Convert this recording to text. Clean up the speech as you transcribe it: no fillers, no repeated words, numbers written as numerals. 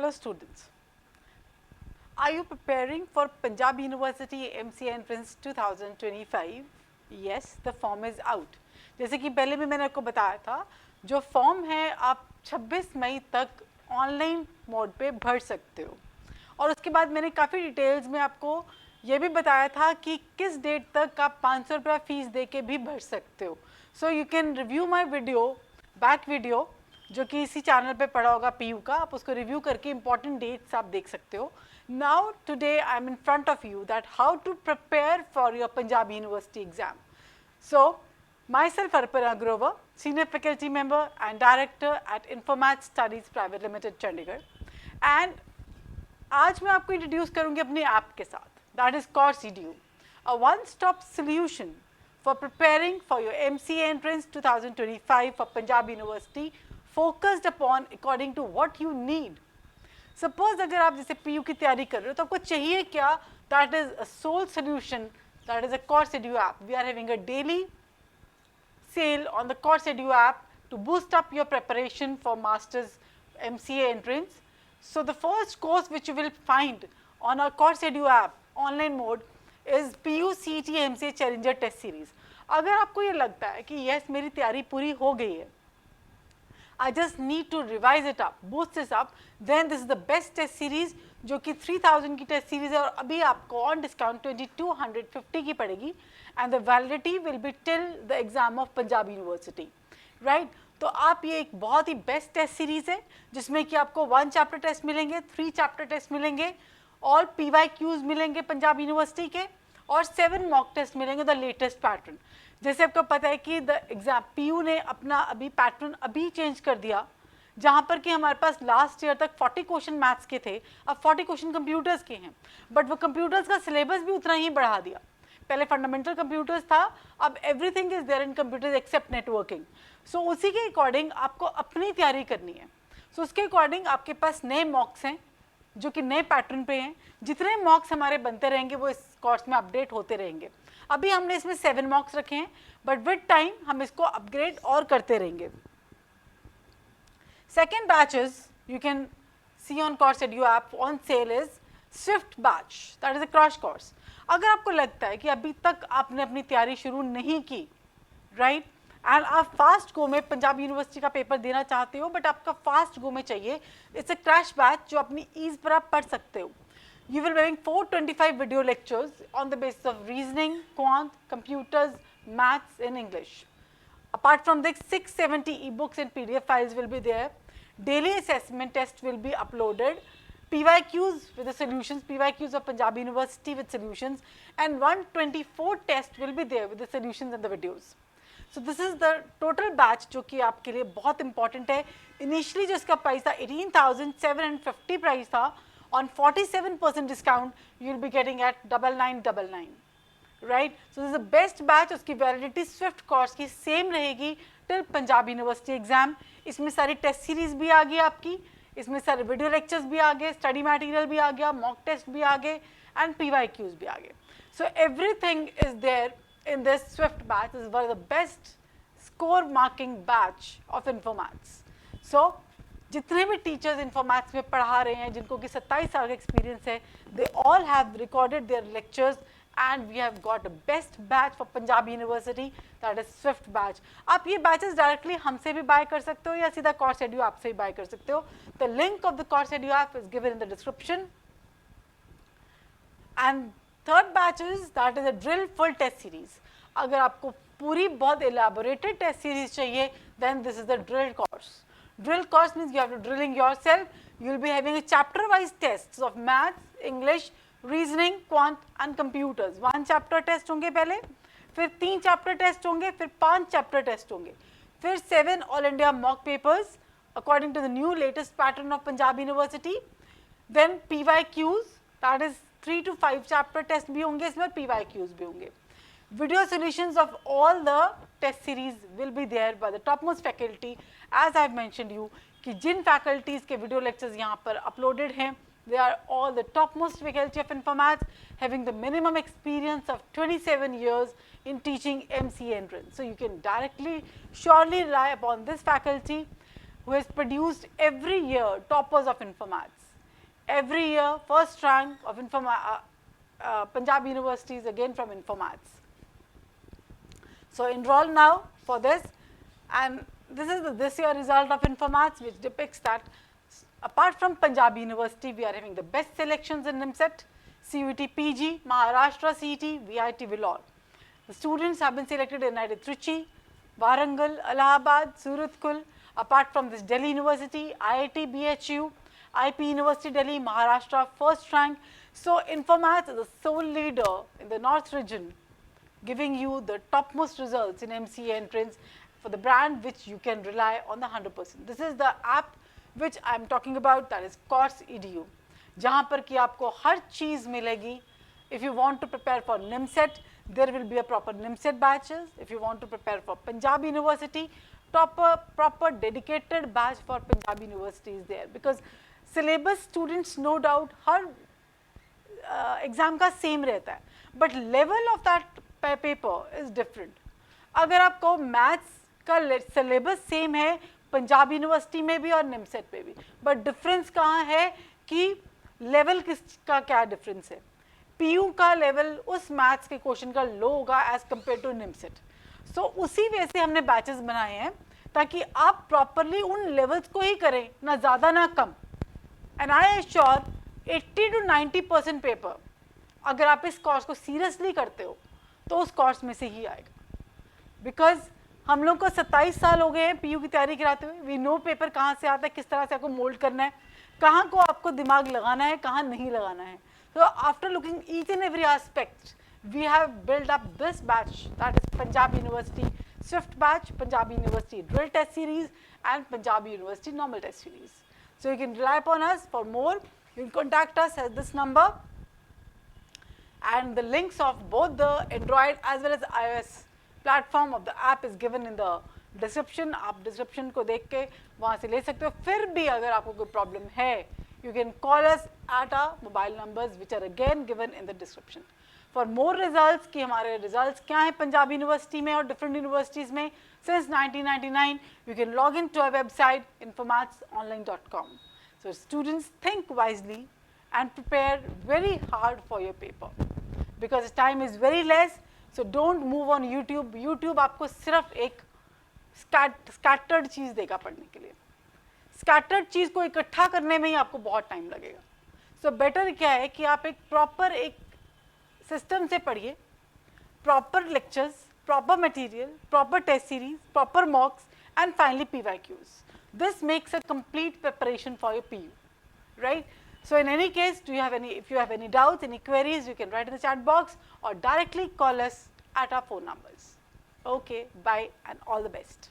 Hello students, are you preparing for Punjab University MCA Entrance 2025? Yes, the form is out. जैसे कि पहले भी मैंने आपको बताया था, जो फॉर्म है आप 26 मई तक ऑनलाइन मोड पे भर सकते हो और उसके बाद मैंने काफ़ी डिटेल्स में आपको ये भी बताया था कि किस डेट तक आप 500 रुपया फीस दे के भी भर सकते हो. So you can review my video, back video जो कि इसी चैनल पे पड़ा होगा PU का, आप उसको रिव्यू करके इंपॉर्टेंट डेट्स आप देख सकते हो. Now today I am in front of you that how to prepare for your Punjab university exam. So myself Arpana Grover, senior faculty member and director at Informatics Studies Private Limited Chandigarh, and आज मैं आपको introduce करूंगी अपनी app के साथ, that is course EDU, a one-stop solution for preparing for your MCA entrance 2025 for Punjab University, focused upon according to what you need. Suppose अगर आप जैसे PU की तैयारी कर रहे हो तो आपको चाहिए क्या? That is a sole solution, that is a course EDU app. We are having a daily sale on the course EDU app to boost up your preparation for Masters MCA entrance. So the first course which you will find on our course EDU app online mode is PU CET MCA Challenger Test Series. अगर आपको ये लगता है कि yes मेरी तैयारी पूरी हो गई है, I just need to revise it up, boost this up, then this is the best test series जो कि 3000 की टेस्ट सीरीज है और अभी आपको ऑन डिस्काउंट 2250 की पड़ेगी and the validity will be till the exam of Punjab university, right. तो आप ये एक बहुत ही बेस्ट टेस्ट सीरीज है जिसमें कि आपको 1 चैप्टर टेस्ट मिलेंगे, 3 चैप्टर टेस्ट मिलेंगे, ऑल PYQs मिलेंगे पंजाब यूनिवर्सिटी के और 7 मॉक टेस्ट मिलेंगे द लेटेस्ट पैटर्न. जैसे आपको पता है कि द एग्जाम PU ने अपना अभी पैटर्न अभी चेंज कर दिया, जहाँ पर कि हमारे पास लास्ट ईयर तक 40 क्वेश्चन मैथ्स के थे, अब 40 क्वेश्चन कंप्यूटर्स के हैं, बट वो कंप्यूटर्स का सिलेबस भी उतना ही बढ़ा दिया. पहले फंडामेंटल कंप्यूटर्स था, अब everything is there in computers except networking. So उसी के अकॉर्डिंग आपको अपनी तैयारी करनी है. सो उसके अकॉर्डिंग आपके पास नए मॉक्स हैं जो कि नए पैटर्न पे हैं. जितने मॉक्स हमारे बनते रहेंगे वो इस कोर्स में अपडेट होते रहेंगे. अभी हमने इसमें 7 मॉक्स रखे हैं, बट विद टाइम हम इसको अपग्रेड और करते रहेंगे. Second batches you can see on course EDU app on sale is Swift batch, that is a crash course. अगर आपको लगता है कि अभी तक आपने अपनी तैयारी शुरू नहीं की, राइट, एंड आप फास्ट गो में पंजाब यूनिवर्सिटी का पेपर देना चाहते हो बट आपका फास्ट गो में चाहिए, इट्स अ क्रैश बैच जो अपनी ईज पर आप पढ़ सकते हो. You will be having 425 video lectures on the basis of reasoning, quant, computers, maths and English. Apart from this, 670 ebooks and PDF files will be there. Daily assessment test will be uploaded. PYQs with the solutions, PYQs of Punjab University with solutions, and 124 tests will be there with the solutions and the videos. So this is the total batch जो कि आपके लिए बहुत important है. Initially जो इसका price था 18,750 price था, on 47% discount you will be getting at 9999. Right. So this is the best batch. उसकी वैलिडिटी स्विफ्ट कोर्स की सेम रहेगी टिल पंजाब यूनिवर्सिटी एग्जाम. इसमें सारी टेस्ट सीरीज भी आ गई आपकी, इसमें सारे वीडियो लेक्चर्स भी आ गए, स्टडी मटेरियल भी आ गया, मॉक टेस्ट भी आ गए एंड PYQs भी आ गए. So everything is there in this swift batch. Is one of the best score marking batch of informatics. So जितने भी टीचर्स इन्फॉर्मैटिक्स में पढ़ा रहे हैं जिनको कि 27 साल का एक्सपीरियंस है, they all have recorded their lectures and we have got a best batch for Punjab University, that is Swift batch. आप ये batches directly हमसे भी buy कर सकते हो या सीधा course EDU app से भी buy कर सकते हो. The link of the course EDU app is given in the description. And third batch is that is a drill full test series. अगर आपको पूरी बहुत elaborated test series चाहिए, then this is the drill course. Drill course means you have to drilling yourself. You will be having a chapter wise tests of maths, English, reasoning, quant and computers. 1 chapter test होंगे पहले, फिर 3 chapter test होंगे, फिर 5 chapter test होंगे, फिर 7 all India mock papers according to the new latest pattern of Punjab university. Then PYQs, दैट इज 3 to 5 chapter test भी होंगे इसमें और PYQs भी होंगे. Video solutions of all the test series will be there by the top most faculty. As I have mentioned you कि जिन फैकल्टीज के वीडियो लेक्चर्स यहाँ पर अपलोडेड हैं, they are all the topmost faculty of informatics having the minimum experience of 27 years in teaching MCA entrance. So you can directly surely rely upon this faculty who has produced every year toppers of informatics. every year, first rank of Punjab universities again from Informats. So enroll now for this, and this is the this year result of Informats, which depicts that apart from Punjab University, we are having the best selections in NIMSET, CUET PG, Maharashtra CET, VIT Vellore. The students have been selected in either Trichy, Warangal, Allahabad, Surathkul. Apart from this, Delhi University, IIT BHU, IP University Delhi, Maharashtra, first rank. So Informats is the sole leader in the North region, giving you the topmost results in MCA entrance for the brand which you can rely on the 100%. This is the app which I am talking about, that is Course EDU, जहाँ पर कि आपको हर चीज़ मिलेगी. If you want to prepare for NIMSET, there will be a proper NIMSET batches. If you want to prepare for Punjab University, proper dedicated batch for Punjab University is there, because syllabus students no doubt her exam का same रहता है, but level of that paper is different. अगर आपको maths का syllabus same है Punjab university में भी और निमसेट में भी, बट डिफरेंस कहाँ है कि लेवल किसका क्या डिफरेंस है. पीयू का लेवल उस मैथ्स के क्वेश्चन का लो होगा एज कम्पेयर टू निमसेट. सो उसी वजह से हमने बैचेस बनाए हैं ताकि आप प्रॉपरली उन लेवल्स को ही करें, ना ज़्यादा ना कम. And I assure 80 to 90% paper अगर आप इस कोर्स को सीरियसली करते हो तो उस कोर्स में से ही आएगा. बिकॉज हम लोग को 27 साल हो गए हैं पीयू की तैयारी कराते हुए. वी नो पेपर कहाँ से आता है, किस तरह से आपको मोल्ड करना है, कहाँ को आपको दिमाग लगाना है, कहाँ नहीं लगाना है. तो after looking each and every aspect, we have build up this batch, that is Punjab university swift batch, Punjab university drill test series and Punjab university normal test series. So you can rely upon us for more. You can contact us at this number, and the links of both the Android as well as iOS platform of the app is given in the description. आप description को देख के वहाँ से ले सकते हो. फिर भी अगर आपको कोई problem है, you can call us at our mobile numbers which are again given in the description. For more results कि हमारे results क्या हैं पंजाब यूनिवर्सिटी में और different universities में since 1999, you can log in to our website informatsonline.com. So students, think wisely and prepare very hard for your paper because time is very less. So don't move on YouTube. YouTube आपको सिर्फ एक scattered चीज़ देगा पढ़ने के लिए. Scattered चीज़ को इकट्ठा करने में ही आपको बहुत टाइम लगेगा. So better क्या है कि आप एक proper एक सिस्टम से पढ़िए, proper lectures, proper material, proper test series, proper mocks, and finally PYQs. This makes a complete preparation for your PU, right? So in any case, if you have any doubts, any queries, you can write in the chat box or directly call us at our phone numbers. Okay, bye and all the best.